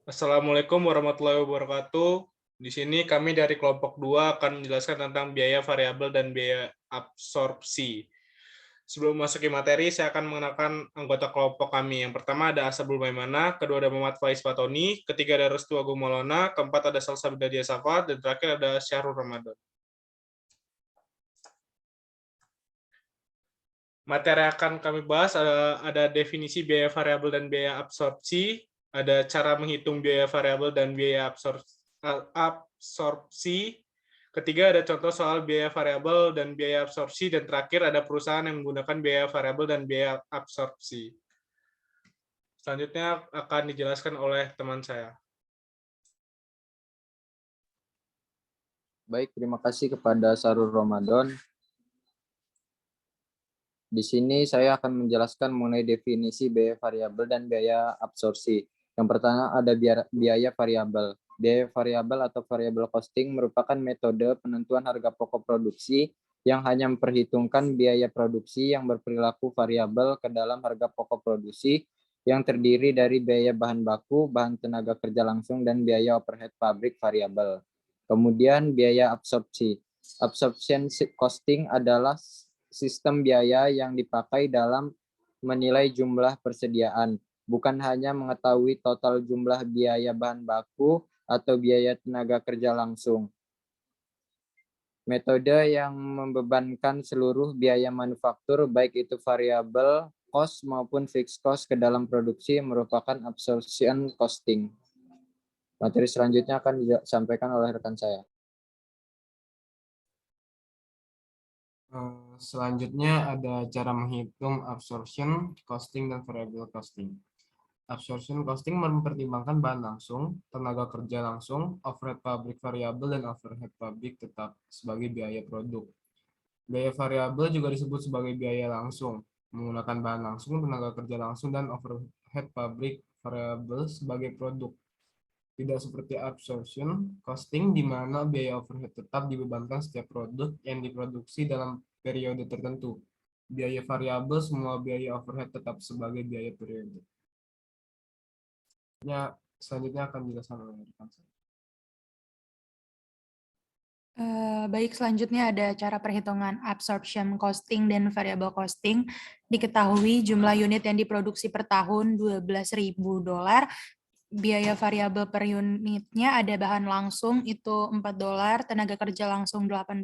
Assalamualaikum warahmatullahi wabarakatuh. Di sini kami dari kelompok 2 akan menjelaskan tentang biaya variabel dan biaya absorpsi. Sebelum masuki materi, saya akan mengenalkan anggota kelompok kami. Yang pertama ada Asabul Maimana, kedua ada Muhammad Faiz Fatoni, ketiga ada Restu Agung Maulana, keempat ada Salsabila Dia Safat, dan terakhir ada Syahrul Ramadan. Materi yang akan kami bahas ada definisi biaya variabel dan biaya absorpsi, ada cara menghitung biaya variabel dan biaya absorpsi, ketiga ada contoh soal biaya variabel dan biaya absorpsi, dan terakhir ada perusahaan yang menggunakan biaya variabel dan biaya absorpsi. Selanjutnya akan dijelaskan oleh teman saya. Baik, terima kasih kepada Syahrul Ramadan. Di sini saya akan menjelaskan mengenai definisi biaya variabel dan biaya absorpsi. Yang pertama ada biaya variabel. Biaya variabel atau variable costing merupakan metode penentuan harga pokok produksi yang hanya memperhitungkan biaya produksi yang berperilaku variabel ke dalam harga pokok produksi yang terdiri dari biaya bahan baku, bahan tenaga kerja langsung, dan biaya overhead pabrik variabel. Kemudian biaya absorpsi. Absorption costing adalah sistem biaya yang dipakai dalam menilai jumlah persediaan, bukan hanya mengetahui total jumlah biaya bahan baku atau biaya tenaga kerja langsung. Metode yang membebankan seluruh biaya manufaktur, baik itu variabel cost maupun fixed cost ke dalam produksi merupakan absorption costing. Materi selanjutnya akan disampaikan oleh rekan saya. Selanjutnya ada cara menghitung absorption costing dan variable costing. Absorption costing mempertimbangkan bahan langsung, tenaga kerja langsung, overhead pabrik variabel, dan overhead pabrik tetap sebagai biaya produk. Biaya variabel juga disebut sebagai biaya langsung, menggunakan bahan langsung, tenaga kerja langsung, dan overhead pabrik variabel sebagai produk. Tidak seperti absorption costing, di mana biaya overhead tetap dibebankan setiap produk yang diproduksi dalam periode tertentu. Biaya variabel, semua biaya overhead tetap sebagai biaya periode. Selanjutnya akan dijelaskan oleh rekan saya. Baik, selanjutnya ada cara perhitungan absorption costing dan variable costing. Diketahui jumlah unit yang diproduksi per tahun $12.000. Biaya variabel per unitnya ada bahan langsung itu $4, tenaga kerja langsung $8,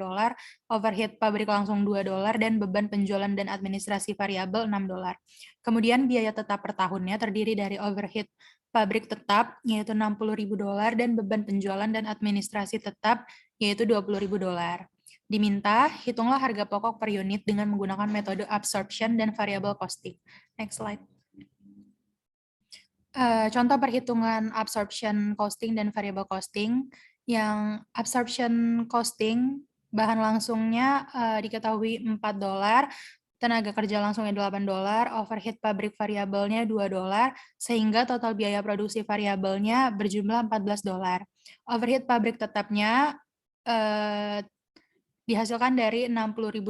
overhead pabrik langsung $2, dan beban penjualan dan administrasi variabel $6. Kemudian biaya tetap per tahunnya terdiri dari overhead pabrik tetap yaitu $60.000 dan beban penjualan dan administrasi tetap yaitu $20.000. Diminta, hitunglah harga pokok per unit dengan menggunakan metode absorption dan variable costing. Next slide. Contoh perhitungan absorption costing dan variable costing. Yang absorption costing, bahan langsungnya diketahui $4, tenaga kerja langsungnya $8, overhead pabrik variabelnya $2, sehingga total biaya produksi variabelnya berjumlah $14. Overhead pabrik tetapnya dihasilkan dari $60.000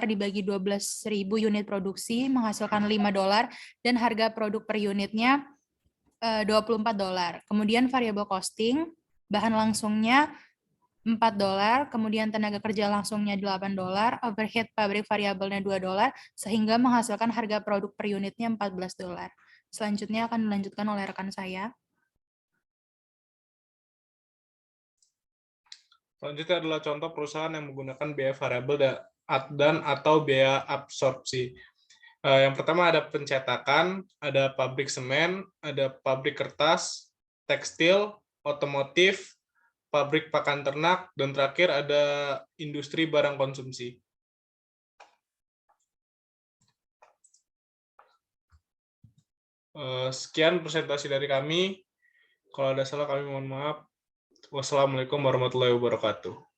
dibagi 12.000 unit produksi menghasilkan $5, dan harga produk per unitnya $24. Kemudian variable costing, bahan langsungnya $4, kemudian tenaga kerja langsungnya $8, overhead pabrik variabelnya $2, sehingga menghasilkan harga produk per unitnya $14. Selanjutnya akan dilanjutkan oleh rekan saya. Selanjutnya adalah contoh perusahaan yang menggunakan biaya variabel dan atau biaya absorpsi. Yang pertama ada pencetakan, ada pabrik semen, ada pabrik kertas, tekstil, otomotif, pabrik pakan ternak, dan terakhir ada industri barang konsumsi. Sekian presentasi dari kami. Kalau ada salah kami mohon maaf. Wassalamualaikum warahmatullahi wabarakatuh.